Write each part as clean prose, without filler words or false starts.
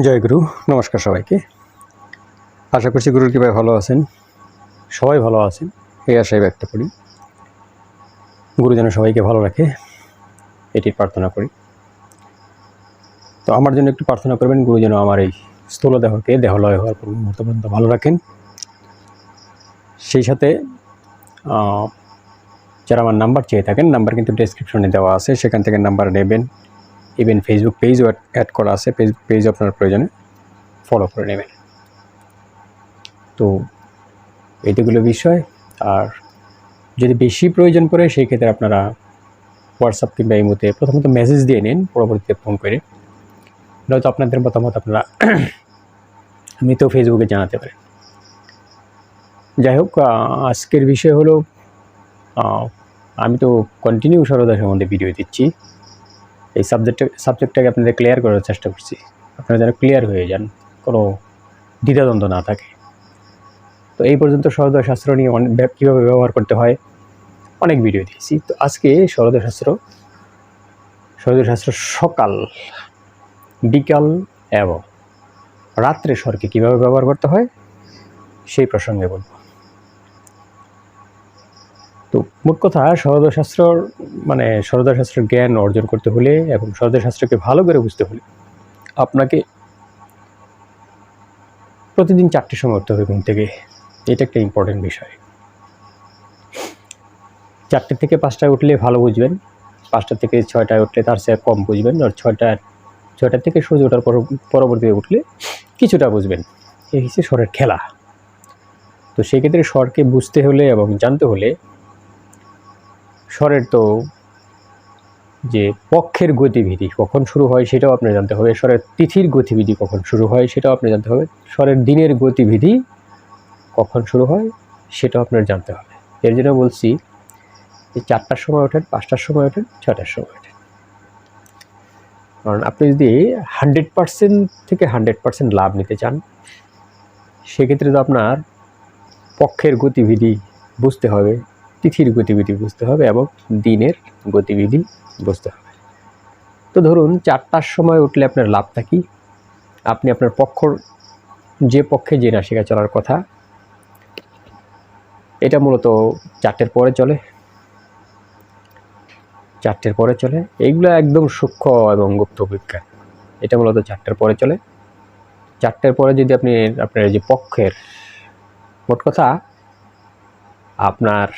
জয় গুরু। নমস্কার সবাইকে। আশা করছি গুরুর কৃপায় ভালো আছেন, সবাই ভালো আছেন এই আশায় ব্যক্ত করি। গুরু যেন সবাইকে ভালো রাখে এটির প্রার্থনা করি। তো আমার জন্য একটু প্রার্থনা করবেন, গুরু যেন আমার এই স্থূলদেহকে দেহলয় হওয়ার মুহূর্ত পর্যন্ত ভালো রাখেন। সেই সাথে যারা আমার নাম্বার চেয়ে থাকেন, নাম্বার কিন্তু ডেসক্রিপশনে দেওয়া আছে, সেখান থেকে নাম্বার নেবেন। ইভেন ফেসবুক পেজও অ্যাড করা আছে, ফেসবুক পেজ আপনার প্রয়োজনে ফলো করে নেবেন। তো এইগুলো বিষয়। আর যদি বেশি প্রয়োজন পড়ে সেই ক্ষেত্রে আপনারা হোয়াটসঅ্যাপ কিংবা ইমোতে প্রথমত মেসেজ দিয়ে নিন, পরবর্তীতে ফোন করে নয়তো আপনাদের মতামত আপনারা তো ফেসবুকে জানাতে পারেন। যাই হোক, আজকের বিষয় হলো, আমি তো কন্টিনিউ সরদা সম্বন্ধে ভিডিও দিচ্ছি। এই সাবজেক্টটাকে আপনাদের ক্লিয়ার করার চেষ্টা করছি, আপনারা যেন ক্লিয়ার হয়ে যান, কোনো দ্বিধাদ্বন্দ্ব না থাকে। তো এই পর্যন্ত সরোদয় শাস্ত্র নিয়ে কীভাবে ব্যবহার করতে হয় অনেক ভিডিও দিয়েছি। তো আজকে সরোদয় শাস্ত্র সকাল, বিকাল এবং রাত্রে স্বরকে কীভাবে ব্যবহার করতে হয় সেই প্রসঙ্গে বলব। তো মোট কথা, সরোদয় শাস্ত্রের জ্ঞান অর্জন করতে হলে এবং সরোদয় শাস্ত্রকে ভালো করে বুঝতে হলে আপনাকে প্রতিদিন 4টের সময় উঠতে হবে ঘুম থেকে। এটা একটা ইম্পর্টেন্ট বিষয়। 4টে থেকে 5টায় উঠলে ভালো বুঝবেন, 5টা থেকে 6টায় উঠলে তার চেয়ে কম বুঝবেন, আর 6টা থেকে সূর্য ওঠার পরবর্তীতে উঠলে কিছুটা বুঝবেন। এই হচ্ছে স্বরের খেলা। তো সেক্ষেত্রে স্বরকে বুঝতে হলে এবং জানতে হলে স্বরের তো যে পক্ষের গতিবিধি কখন শুরু হয় সেটাও আপনি জানতে হবে, স্বরের তিথির গতিবিধি কখন শুরু হয় সেটাও আপনি জানতে হবে, স্বরের দিনের গতিবিধি কখন শুরু হয় সেটাও আপনার জানতে হবে। এর জন্য বলছি যে 4টার সময় ওঠেন, 5টার সময় ওঠেন, 6টার সময় ওঠেন। কারণ আপনি যদি 100% থেকে 100% লাভ নিতে চান সেক্ষেত্রে তো আপনার পক্ষের গতিবিধি বুঝতে হবে, তিথির গতিবিধি বুঝতে হবে এবং দিনের গতিবিধি বুঝতে হবে। তো ধরুন 4টার সময় উঠলে আপনার লাভটা কি? আপনি আপনার যে পক্ষে যে রাশিকা চলার কথা এটা মূলত 4টের পরে চলে, 4টের পরে চলে। এইগুলো একদম সূক্ষ্ম এবং গুপ্ত বিজ্ঞান। এটা মূলত 4টের পরে চলে। 4টের পরে যদি আপনার যে পক্ষের, মোট কথা আপনার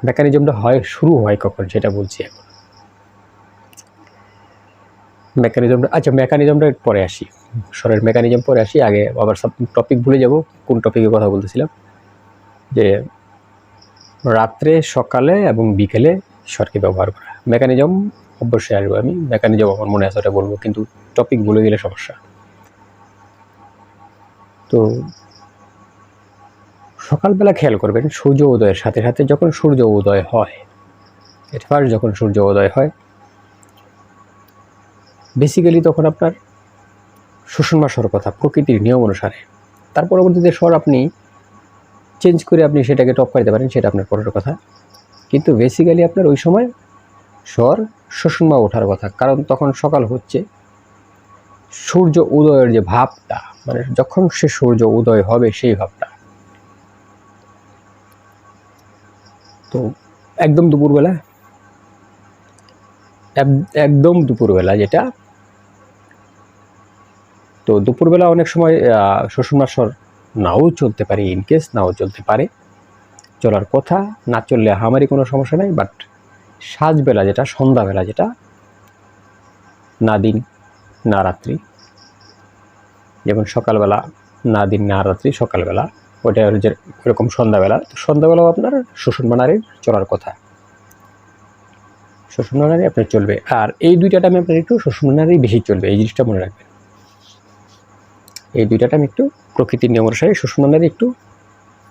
মেকানিজমটা শুরু হয় কখন সেটা বলছি এখন। মেকানিজমটা পরে আসি, স্বরের মেকানিজম পরে আসি। আগে আবার সব টপিক ভুলে যাব, কোন টপিকে কথা বলতেছিলাম, যে রাত্রে, সকালে এবং বিকেলে স্বরকে ব্যবহার করা। মেকানিজম অবশ্যই আসবো, আমি মেকানিজম আমার মনে আছে ওটা বলবো, কিন্তু টপিক ভুলে গেলে সমস্যা। তো সকালবেলা খেয়াল করবেন, সূর্য উদয়ের সাথে সাথে যখন সূর্য উদয় হয়, যখন সূর্য উদয় হয় বেসিক্যালি তখন আপনার সুষুম্না স্বর কথা প্রকৃতির নিয়ম অনুসারে। তার পরবর্তীতে স্বর আপনি চেঞ্জ করে আপনি সেটাকে টপ করতে পারেন, সেটা আপনার পরের কথা। কিন্তু বেসিক্যালি আপনার ওই সময় স্বর সুষুম্না ওঠার কথা, কারণ তখন সকাল হচ্ছে, সূর্য উদয়ের যে ভাবটা, মানে যখন সে সূর্য উদয় হবে সেই ভাবটা। তো একদম দুপুরবেলা যেটা, তো দুপুরবেলা অনেক সময় সুষুম্না স্বর নাও চলতে পারে, ইনকেস নাও চলতে পারে, চলার কথা, না চললে আমারই কোনো সমস্যা নেই। বাট সাজবেলা যেটা, সন্ধ্যাবেলা যেটা, না দিন না রাত্রি, যেমন সকালবেলা না দিন না রাত্রি, সকালবেলা ওটা যে এরকম সন্ধ্যাবেলা, তো সন্ধ্যাবেলাও আপনার সুষুম্না নারীর চলার কথা, সুষুম্না নারী আপনার চলবে। আর এই দুইটা টাইমে আপনার একটু সুষুম্না নারী বেশি চলবে, এই জিনিসটা মনে রাখবেন। এই দুইটা টাইম একটু প্রকৃতির নিয়ম অনুসারে সুষুম্না নারী একটু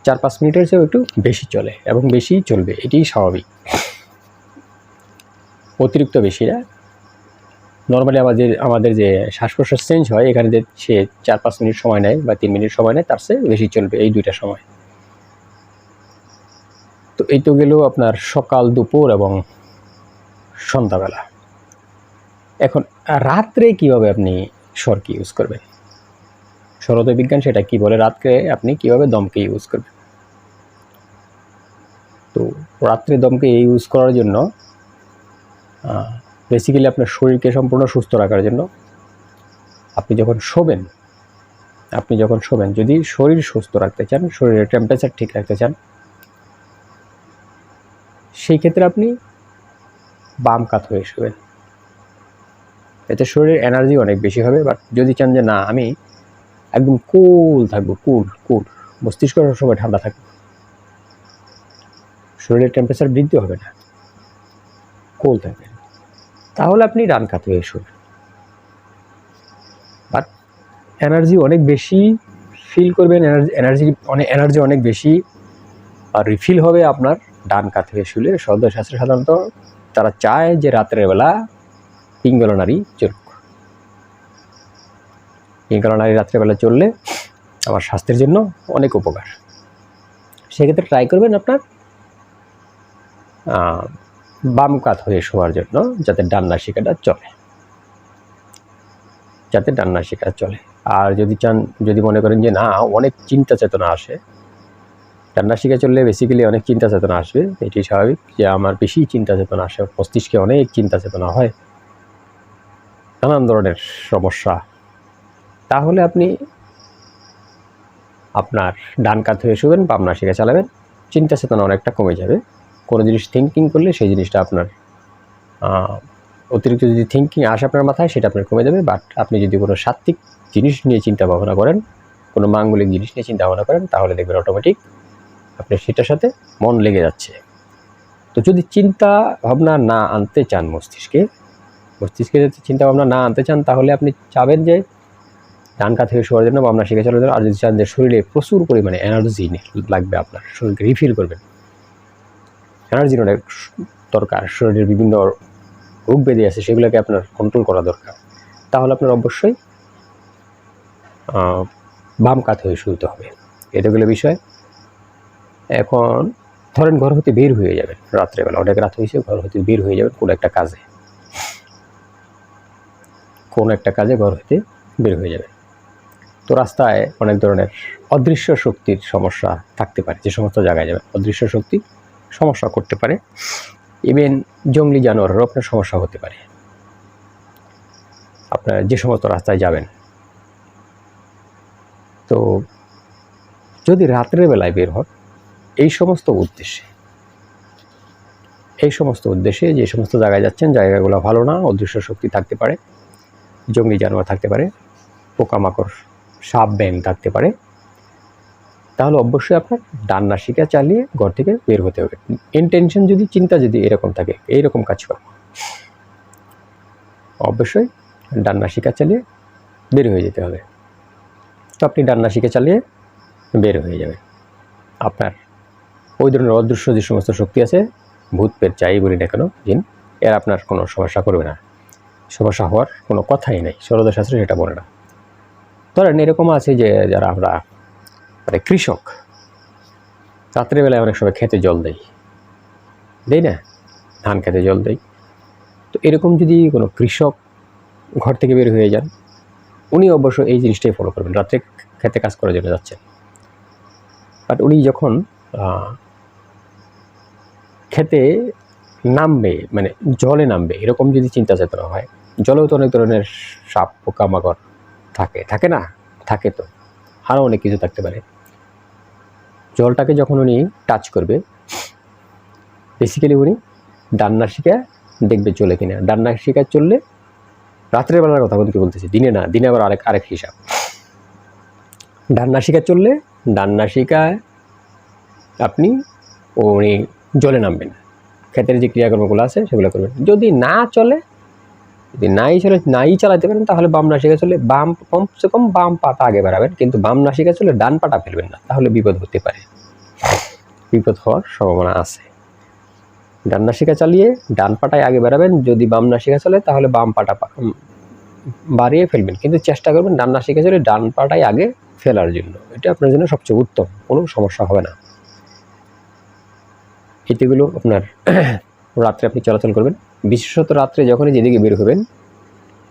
4-5 মিনিটের চেয়েও একটু বেশি চলে এবং বেশি চলবে, এটাই স্বাভাবিক। অতিরিক্ত বেশি না। নর্মালি আমাদের যে শ্বাস প্রশ্বাস চেঞ্জ হয়, এখানে যে সে 4-5 মিনিট সময় নেয় বা 3 মিনিট সময় নেয়, তার চেয়ে বেশি চলবে এই দুইটা সময়। তো এই তো গেল আপনার সকাল, দুপুর এবং সন্ধ্যাবেলা। এখন রাত্রে কিভাবে আপনি স্বরকে ইউজ করবেন? সৌরোদয় বিজ্ঞান সেটা কি বলে, রাত্রে আপনি কীভাবে দমকে ইউজ করবেন। তো রাত্রে দমকে ইউজ করার জন্য বেসিক্যালি আপনার শরীরকে সম্পূর্ণ সুস্থ রাখার জন্য আপনি যখন শোবেন যদি শরীর সুস্থ রাখতে চান, শরীরের টেম্পারেচার ঠিক রাখতে চান, সেই ক্ষেত্রে আপনি বাম কাত হয়ে শোবেন। এতে শরীরের এনার্জি অনেক বেশি হবে। বাট যদি চান যে না আমি একদম কুল থাকবো, কুল মস্তিষ্ক সবসময় ঠান্ডা থাকবে, শরীরের টেম্পারেচার বৃদ্ধি হবে না, কুল থাকবে, তাহলে আপনি ডান কাত হয়ে শোবেন। বাট এনার্জি অনেক বেশি ফিল করবেন, এনার্জি অনেক বেশি আর রিফিল হবে আপনার ডান কাত হয়ে শুলে। শাস্ত্রে সাধারণত তারা চায় যে রাতের বেলা পিঙ্গলা নাড়ি চলুক। পিঙ্গলা নাড়ি রাত্রেবেলা চললে আমার স্বাস্থ্যের জন্য অনেক উপকার। সেক্ষেত্রে ট্রাই করবেন আপনার বাম কাত হয়ে শোয়ার জন্য, যাতে ডান নাসিকাটা চলে। আর যদি মনে করেন যে না অনেক চিন্তা চেতনা আসে, ডান নাসিকা চললে বেসিক্যালি অনেক চিন্তা চেতনা আসবে, এটি স্বাভাবিক যে আমার বেশি চিন্তা চেতনা আসে, মস্তিষ্কে অনেক চিন্তা চেতনা হয়, নানান ধরনের সমস্যা, তাহলে আপনি আপনার ডান কাত হয়ে শুবেন, বাম নাসিকা চালাবেন, চিন্তা চেতনা অনেকটা কমে যাবে। কোনো জিনিস থিঙ্কিং করলে সেই জিনিসটা আপনার অতিরিক্ত যদি থিঙ্কিং আসে আপনার মাথায়, সেটা আপনার কমে যাবে। বাট আপনি যদি কোনো সাত্ত্বিক জিনিস নিয়ে চিন্তা ভাবনা করেন, কোনো মাঙ্গলিক জিনিস নিয়ে চিন্তা ভাবনা করেন, তাহলে দেখবেন অটোমেটিক আপনি সেটার সাথে মন লেগে যাচ্ছে। তো যদি চিন্তা ভাবনা না আনতে চান মস্তিষ্কে যদি চিন্তা ভাবনা না আনতে চান, তাহলে আপনি চাবেন যে ডান কাত হয়ে শোয়ার জন্য বাম নাসিকা চালানোর জন্য। আর যদি চান যে শরীরে প্রচুর পরিমাণে এনার্জি লাগবে, আপনার শরীরকে রিফিল করবেন, এনার্জির অনেক দরকার, শরীরের বিভিন্ন রোগ ব্যাধি আছে সেগুলোকে আপনার কন্ট্রোল করা দরকার, তাহলে আপনার অবশ্যই বাম কাত হয়ে শুতে হবে। এতগুলো বিষয়। এখন ধরেন ঘর হতে বের হয়ে যাবেন রাত্রেবেলা, অনেক রাত হয়েছে, ঘর হতে বের হয়ে যাবেন কোনো একটা কাজে ঘর হতে বের হয়ে যাবেন। তো রাস্তায় অনেক ধরনের অদৃশ্য শক্তির সমস্যা থাকতে পারে, যে সমস্ত জায়গায় যাবেন অদৃশ্য শক্তি সমস্যা করতে পারে। ইভেন জঙ্গলি জানোয়ারেরও আপনার সমস্যা হতে পারে আপনার যে সমস্ত রাস্তায় যাবেন। তো যদি রাত্রের বেলায় বের হন এই সমস্ত উদ্দেশ্যে যে সমস্ত জায়গায় যাচ্ছেন, জায়গাগুলো ভালো না, অদৃশ্য শক্তি থাকতে পারে, জঙ্গলি জানোয়ার থাকতে পারে, পোকামাকড়, সাপ ব্যাঙ থাকতে পারে, তাহলে অবশ্যই আপনার ডান নাসিকা চালিয়ে ঘর থেকে বের হতে হবে। ইন্টেনশন চিন্তা যদি এরকম থাকে, এইরকম কাজ করে, অবশ্যই ডান নাসিকা চালিয়ে বের হয়ে যেতে হবে। তো আপনি ডান নাসিকা চালিয়ে বের হয়ে যাবেন। আপনার ওই ধরনের অদৃশ্য যে সমস্ত শক্তি আছে, ভূত পেট যাই বলি না কেন, জিন, এর আপনার কোনো সমস্যা করবে না, সমস্যা হওয়ার কোনো কথাই নেই, সৌরোদয় শাস্ত্রে সেটা বলে না। ধরেন এরকম আছে যে যারা আমরা কৃষক, রাত্রেবেলায় অনেক সময় খেতে জল দেই না, ধান খেতে জল দেই। তো এরকম যদি কোনো কৃষক ঘর থেকে বের হয়ে যান, উনি অবশ্য এই জিনিসটাই ফলো করবেন, রাত্রে খেতে কাজ করার জন্য যাচ্ছেন। বাট উনি যখন খেতে নামবে, মানে জলে নামবে, এরকম যদি চিন্তা চেতনা হয়, জলেও তো অনেক ধরনের সাপ পোকামাকড় থাকে না, থাকে তো আরও অনেক কিছু থাকতে পারে। জলটাকে যখন উনি টাচ করবে, বেসিক্যালি উনি ডান নাসিকা দেখবে চলে কিনা। ডান নাসিকা চললে, রাত্রের বেলার কথা বলতেছি, দিনে না, দিনে আবার আরেক হিসাব। ডান নাসিকা চললে ডান নাসিকায় আপনি উনি জলে নামবেন, ক্ষেতের যে ক্রিয়াকর্মগুলো আছে সেগুলো করবেন। যদি নাই চালাতে পারেন, তাহলে বাম নাসিকা চলে কমসে কম বাম পাটা আগে বাড়াবেন, কিন্তু বাম নাসিকা চলে ডান পাটা ফেলবেন না, তাহলে বিপদ হতে পারে, বিপদ হওয়ার সম্ভাবনা আছে। ডান নাসিকা চালিয়ে ডান পাটায় আগে বাড়াবেন, যদি বাম নাসিকা চলে তাহলে বাম পাটা বাড়িয়ে ফেলবেন, কিন্তু চেষ্টা করবেন ডান নাসিকা চলে ডান পাটায় আগে ফেলার জন্য, এটা আপনার জন্য সবচেয়ে উত্তম, কোনো সমস্যা হবে না। এতেগুলো আপনার রাত্রে আপনি চলাচল করবেন, বিশেষত রাত্রে যখনই যেদিকে বের হবেন,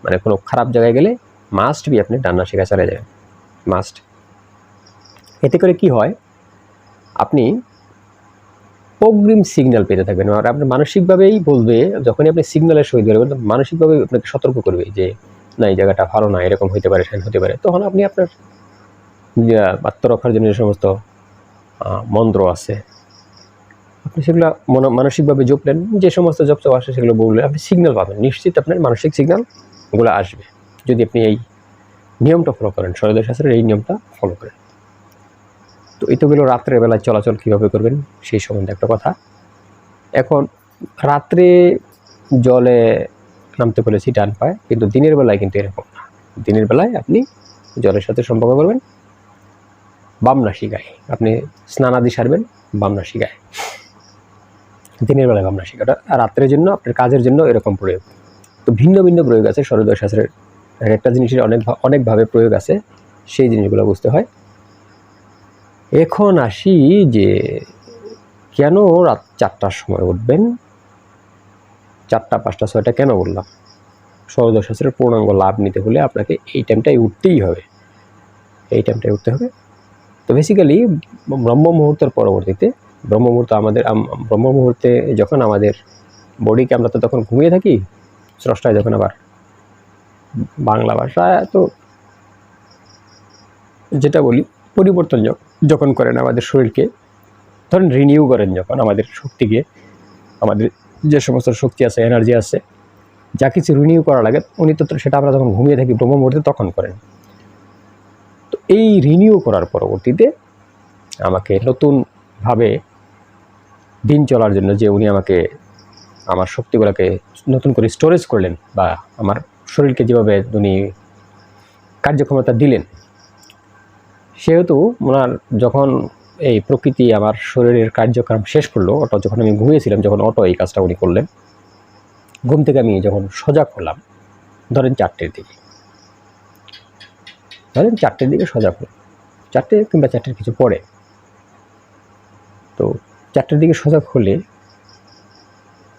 মানে কোনো খারাপ জায়গায় গেলে মাস্ট বি আপনি ডান নাসিকা চালিয়ে যাবেন। মাস্ট। এতে করে কি হয়, আপনি অগ্রিম সিগন্যাল পেতে থাকবেন, আর আপনি মানসিকভাবেই বলবে, যখনই আপনি সিগন্যালের সহিত করবেন মানসিকভাবে আপনাকে সতর্ক করবে যে না এই জায়গাটা ভালো না, এরকম হতে পারে, সেন হতে পারে। তখন আপনি আপনার আত্মরক্ষার জন্য যে সমস্ত মন্ত্র আছে আপনি সেগুলো মানসিকভাবে জপলেন, যে সমস্ত জপ আসে সেগুলো বললে আপনি সিগন্যাল পাবেন, নিশ্চিত আপনার মানসিক সিগন্যালগুলো আসবে যদি আপনি এই নিয়মটা ফলো করেন, সূর্যোদয় শাস্ত্রের এই নিয়মটা ফলো করেন। তো এই তো গেল রাত্রের বেলায় চলাচল কীভাবে করবেন সেই সম্বন্ধে একটা কথা। এখন রাত্রে জলে নামতে বলেছি ডান পায়ে, কিন্তু দিনের বেলায় কিন্তু এরকম না। দিনের বেলায় আপনি জলের সাথে সম্পর্ক করবেন বাম নাসিকায়, আপনি স্নানাদি সারবেন বাম নাসিকায়, দিনের বেলায় বাম নাসিকাটা। আর রাত্রের জন্য আপনার কাজের জন্য এরকম প্রয়োগ। তো ভিন্ন ভিন্ন প্রয়োগ আছে সূর্যোদয় শাস্ত্রের, একটা জিনিসের অনেকভাবে প্রয়োগ আছে, সেই জিনিসগুলো বুঝতে হয়। এখন আসি যে কেন রাত 4টার সময় উঠবেন, 4টা 5টা 6টা কেন বললাম? সূর্যোদয় শাস্ত্রের পূর্ণাঙ্গ লাভ নিতে হলে আপনাকে এই টাইমটাই উঠতেই হবে, এই টাইমটাই উঠতে হবে। তো বেসিক্যালি ব্রহ্ম মুহূর্তের পরবর্তীতে, ব্রহ্ম মুহূর্তে যখন আমাদের বডিকে আমরা তো তখন ঘুমিয়ে থাকি, স্রষ্টায় যখন আবার বাংলা ভাষায় তো যেটা বলি পরিবর্তন যখন করেন আমাদের শরীরকে, ধরেন রিনিউ করেন যখন আমাদের শক্তিকে, আমাদের যে সমস্ত শক্তি আছে, এনার্জি আছে, যা কিছু রিনিউ করা লাগে উনি তো সেটা আমরা যখন ঘুমিয়ে থাকি ব্রহ্ম মুহূর্তে তখন করেন। তো এই রিনিউ করার পরবর্তীতে আমাকে নতুনভাবে দিন চলার জন্য যে উনি আমাকে আমার শক্তিগুলোকে নতুন করে স্টোরেজ করলেন, বা আমার শরীরকে যেভাবে উনি কার্যক্ষমতা দিলেন, সেহেতু ওনার যখন এই প্রকৃতি আমার শরীরের কার্যক্রম শেষ করলো, অটো যখন আমি ঘুমিয়েছিলাম, যখন অটো এই কাজটা উনি করলেন, ঘুম থেকে আমি যখন সজাগ হলাম, ধরেন 4টের দিকে, সজাগ হলাম, 4টে কিংবা 4টের কিছু পরে। তো 4টের দিকে সজাগ হলে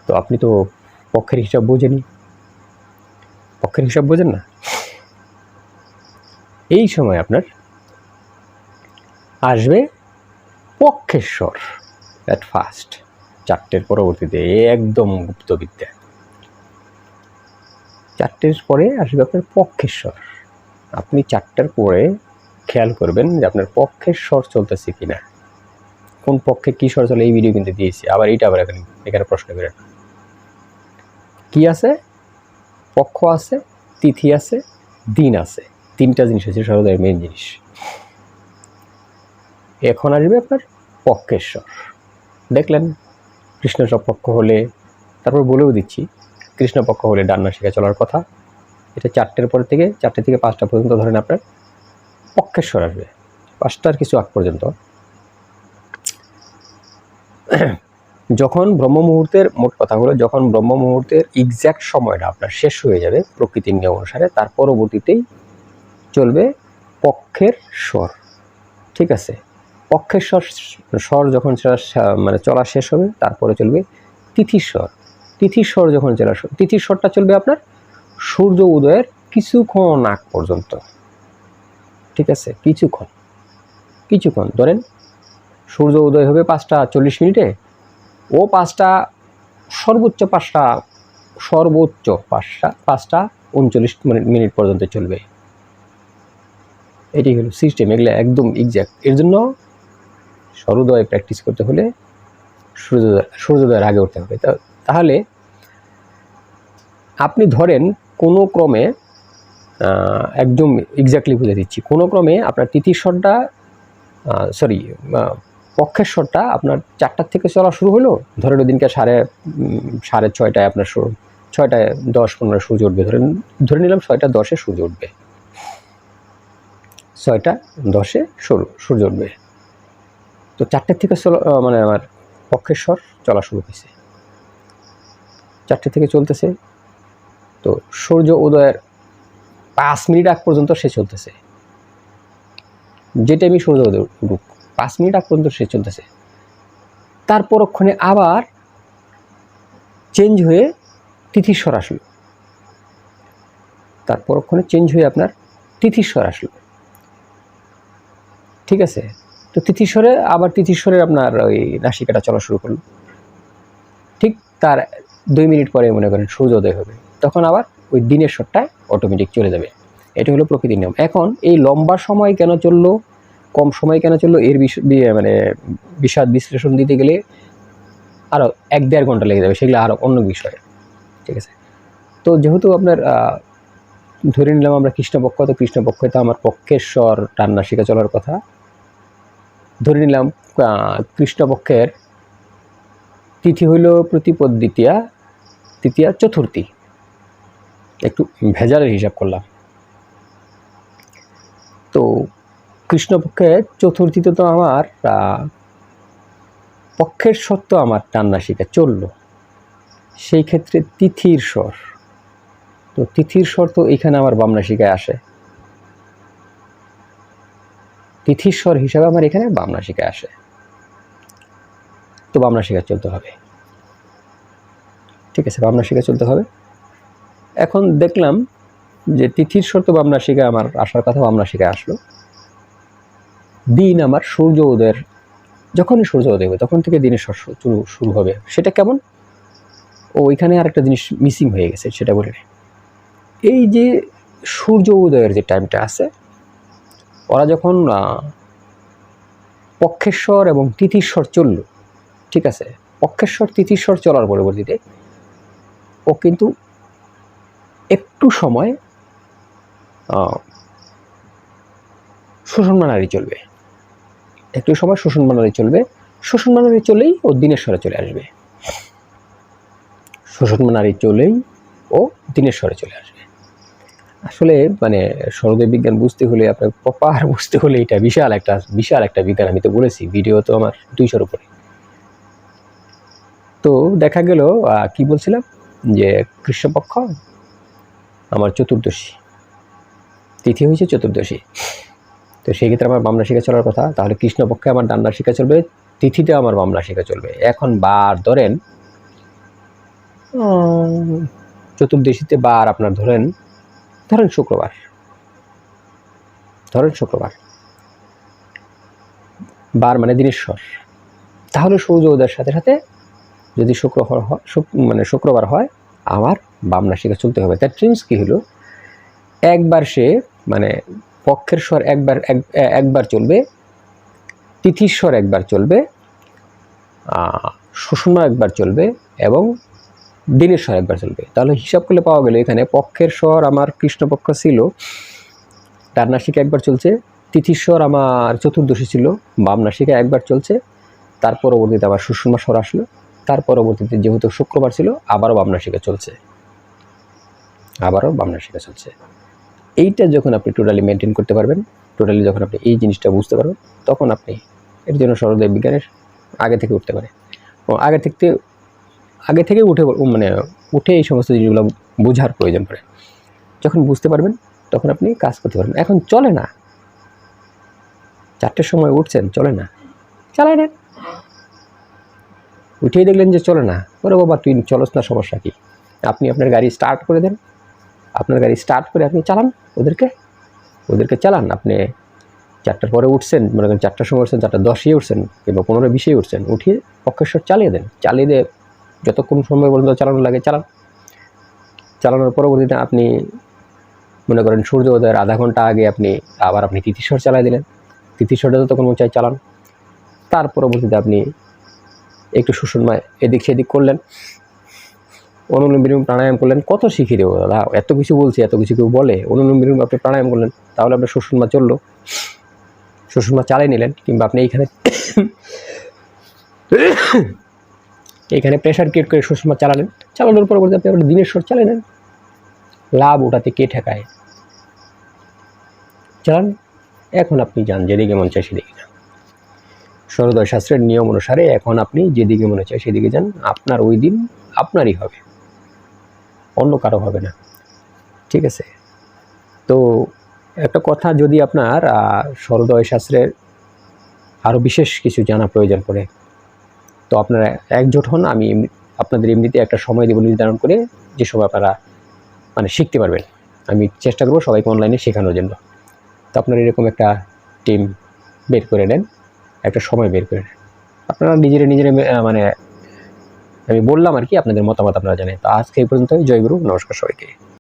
তো আপনি তো পক্ষের হিসাব বোঝেন না। এই সময় আপনার আসবে পক্ষেশ্বর অ্যাট ফার্স্ট, 4টের পরবর্তীতে, একদম গুপ্তবিদ্যা। 4টের পরে আসবে আপনার পক্ষেশ্বর। আপনি 4টার পরে খেয়াল করবেন যে আপনার পক্ষেশ্বর চলতেছে কিনা, কোন পক্ষে কী স্বর চলে এই ভিডিও কিন্তু দিয়েছি, আবার এইটা আবার এখানে প্রশ্ন করেন। কি আছে? পক্ষ আছে, তিথি আছে, দিন আছে, 3টা জিনিস হচ্ছে সূর্যোদয়ের মেইন জিনিস। এখন আসবে আপনার পক্ষেশ্বর। দেখলেন কৃষ্ণপক্ষ হলে, তারপর বলেও দিচ্ছি, কৃষ্ণপক্ষ হলে ডান নাসিকা চলার কথা। এটা 4টের পর থেকে 4টে থেকে 5টা পর্যন্ত ধরেন আপনার পক্ষেশ্বর আসবে, 5টার কিছু আগ পর্যন্ত। যখন ব্রহ্ম মুহূর্তের, মোট কথা হলো যখন ব্রহ্ম মুহূর্তের এক্স্যাক্ট সময়টা আপনার শেষ হয়ে যাবে প্রকৃতির নিয়ম অনুসারে, তার পরবর্তীতেই চলবে পক্ষের স্বর। ঠিক আছে, পক্ষের স্বর যখন মানে চলা শেষ হবে, তারপরে চলবে তিথির স্বর। তিথির স্বর যখন তিথির স্বরটা চলবে আপনার সূর্য উদয়ের কিছুক্ষণ আগ পর্যন্ত। ঠিক আছে, কিছুক্ষণ ধরেন সূর্য উদয় হবে 5টা 40 মিনিটে, ও 5টা সর্বোচ্চ 5টা 39 মিনিট পর্যন্ত চলবে। এটাই হলো সিস্টেম, এগুলো একদম এক্স্যাক্ট। এর জন্য সূর্যোদয় প্র্যাকটিস করতে হলে সূর্যোদয়ের আগে উঠতে হবে। তাহলে আপনি ধরেন কোনো ক্রমে, একদম এক্স্যাক্টলি বুঝে দিচ্ছি, কোনো ক্রমে আপনার তিথির স্বরটা, পক্ষের স্বরটা আপনার 4টার থেকে চলা শুরু হলো, ধরেন ওই দিনকে 6:30 আপনার 6টায় 10-15 সূর্য উঠবে, ধরে নিলাম 6:10 সূর্য উঠবে, 6:10 সূর্য উঠবে। তো 4টের থেকে মানে আমার পক্ষের স্বর চলা শুরু হয়েছে, 4টে থেকে চলতেছে। তো সূর্য উদয়ের 5 মিনিট আগ পর্যন্ত সে চলতেছে, যে টাইমে সূর্য উদয় উঠুক 5 মিনিট আগ পর্যন্ত সে চলতেছে। তার পরক্ষণে আবার চেঞ্জ হয়ে তিথির স্বর আসলো, তার পরক্ষণে চেঞ্জ হয়ে আপনার তিথির স্বর আসলো। ঠিক আছে। তো তিথিস্বরে আবার তিথিস্বরে আপনার ওই নাসিকাটা চলা শুরু করলো। ঠিক তার 2 মিনিট পরে মনে করেন সূর্যোদয় হবে, তখন আবার ওই দিনের স্বরটা অটোমেটিক চলে যাবে। এটা হলো প্রকৃতির নিয়ম। এখন এই লম্বা সময় কেন চললো, কম সময় কেন চললো, এর মানে বিশদ বিশ্লেষণ দিতে গেলে আরও 1-1.5 ঘন্টা লেগে যাবে, সেগুলো আরও অন্য বিষয়। ঠিক আছে। তো যেহেতু আপনার ধরে নিলাম আমরা কৃষ্ণপক্ষ, তো কৃষ্ণপক্ষে তো আমার পক্ষের স্বর টান নাসিকা চলার কথা। ধরে নিলাম কৃষ্ণপক্ষের তিথি হইল প্রতিপদ দ্বিতীয়া, তৃতীয়া, চতুর্থী। একটু ভেজালের হিসাব করলাম। তো কৃষ্ণপক্ষে চতুর্থীতে তো আমার পক্ষের স্বর তো আমার টান নাসিকা চললো, সেই ক্ষেত্রে তিথির স্বর, তো তিথির স্বর তো এখানে আমার বাম নাসিকায় আসে, তিথির স্বর হিসাবে আমার এখানে বাম নাসিকায় আসে, তো বাম নাসিকায় চলতে হবে। ঠিক আছে, বাম নাসিকায় চলতে হবে। এখন দেখলাম যে তিথির স্বর তো বাম নাসিকায় আমার আসার কথা, বাম নাসিকায় আসলো। দিন আমার সূর্য উদয়ের, যখনই সূর্য উদয় হবে তখন থেকে দিনের স্বর শুরু হবে। সেটা কেমন? ওইখানে আর একটা জিনিস মিসিং হয়ে গেছে, সেটা বলে নেই। এই যে সূর্য উদয়ের যে টাইমটা আছে, ওরা যখন পক্ষেশ্বর এবং তিথিস্বর চলল, ঠিক আছে, পক্ষেশ্বর তিথিস্বর চলার পরবর্তীতে ও কিন্তু একটু সময় শোষণ মানারি চলবে, একটু সময় শোষণ মানারি চলবে। শোষণ মানারি চলেই ও দিনের স্বরে চলে আসবে, শোষণ মানারি চলেই ও দিনের স্বরে চলে আসবে। আসলে মানে সরোদয় বিজ্ঞান বুঝতে হলে, আপনার প্রপার বুঝতে হলে, এটা বিশাল একটা বিজ্ঞান। আমি তো বলেছি ভিডিও তো আমার 200-র উপরে। তো দেখা গেল কি বলছিলাম, যে কৃষ্ণপক্ষ আমার চতুর্দশী, তিথি হয়েছে চতুর্দশী, তো সেই ক্ষেত্রে আমার বাম নাসিকা চলার কথা। তাহলে কৃষ্ণপক্ষে আমার ডান নাসিকা চলবে, তিথিতে আমার বাম নাসিকা চলবে। এখন বার ধরেন চতুর্দশীতে বার আপনার ধরেন শুক্রবার, বার মানে দিনের স্বর। তাহলে সূর্য উদয়ের সাথে সাথে যদি শুক্রবার হয়, আমার বাম নাসিকা চলতে হবে। তার ট্রিমস কি হলো, একবার সে মানে পক্ষের স্বর একবার চলবে, তিথির স্বর একবার চলবে, সুষুম্না একবার চলবে এবং দিনের স্বর একবার চলবে। তাহলে হিসাব করলে পাওয়া গেল এখানে পক্ষের স্বর আমার কৃষ্ণপক্ষ ছিল, ডান নাসিকা একবার চলছে, তিথির স্বর আমার চতুর্দশী ছিল, বাম নাসিকা একবার চলছে, তার পরবর্তীতে আবার সুষুম্না স্বর আসলো, তার পরবর্তীতে যেহেতু শুক্রবার ছিল আবারও বাম নাসিকা চলছে, এইটা যখন আপনি টোটালি মেনটেন করতে পারবেন, টোটালি যখন আপনি এই জিনিসটা বুঝতে পারবেন, তখন আপনি এর জন্য সরোদয় বিজ্ঞানের আগে থেকে উঠতে পারে, ও আগে থেকে উঠে এই সমস্ত জিনিসগুলো বোঝার প্রয়োজন পড়ে। যখন বুঝতে পারবেন তখন আপনি কাজ করতে পারবেন। এখন চলে না, 4টের সময় উঠছেন, চলে না, চালাই নেন। উঠেই দেখলেন যে চলে না, ওরে বাবা তুই চলস না, সমস্যা কি? আপনি আপনার গাড়ি স্টার্ট করে দেন, আপনার গাড়ি স্টার্ট করে আপনি চালান, ওদেরকে চালান। আপনি 4টার পরে উঠছেন, মনে করেন 4টার সময় উঠছেন, 4:10 উঠছেন কিংবা 15:20 উঠছেন, উঠিয়ে পক্ষেশ্বর চালিয়ে দেন, চালিয়ে দিয়ে যতক্ষণ সময় পর্যন্ত চালানো লাগে চালানোর পরবর্তীতে আপনি মনে করেন সূর্য উদয়ের আধা ঘন্টা আগে আপনি তিথিস্বর চালাই দিলেন, তিথিস্বরটা যতক্ষণ মন চাই চালান। তার পরবর্তীতে আপনি একটু সুষুম্নায় এদিক সেদিক করলেন, অনুলোম বিলোম প্রাণায়াম করলেন। কত শিখিয়ে দেবো দাদা, এত কিছু বলছি, এত কিছু কেউ বলে? অনুলোম বিলোম আপনি প্রাণায়াম করলেন, তাহলে আপনার সুষুম্না চললো, সুষুম্না চালিয়ে নিলেন। কিংবা আপনি এইখানে প্রেশার ক্রিয়েট করে সুষুম্না চালালেন, চালানোর পরবর্তী আপনি আপনার দিনের স্বর চালিয়ে নেন। লাভ ওটাতে কে ঠেকায়? চালান। এখন আপনি যান, যেদিকে মন চায় সেদিকে যান। সরোদয় শাস্ত্রের নিয়ম অনুসারে এখন আপনি যেদিকে মনে চায় সেদিকে যান, আপনার ওই দিন আপনারই হবে, অন্য কারো হবে না। ঠিক আছে? তো একটা কথা, যদি আপনার সরোদয় শাস্ত্রের আরও বিশেষ কিছু জানা প্রয়োজন পড়ে, তো আপনারা একজোট হন। আমি আপনাদের এমনিতে একটা সময় দেব নির্ধারণ করে, যে সময় আপনারা শিখতে পারবেন। আমি চেষ্টা করবো সবাইকে অনলাইনে শেখানোর জন্য। তো আপনার এরকম একটা টিম বের করে নেন, একটা সময় বের করে নেন। আপনারা নিজেরা মানে আমি বললাম আর কি, আপনাদের মতামত আপনারা জানেন। তো আজকে এই পর্যন্তই। জয় গুরু, নমস্কার সবাইকে।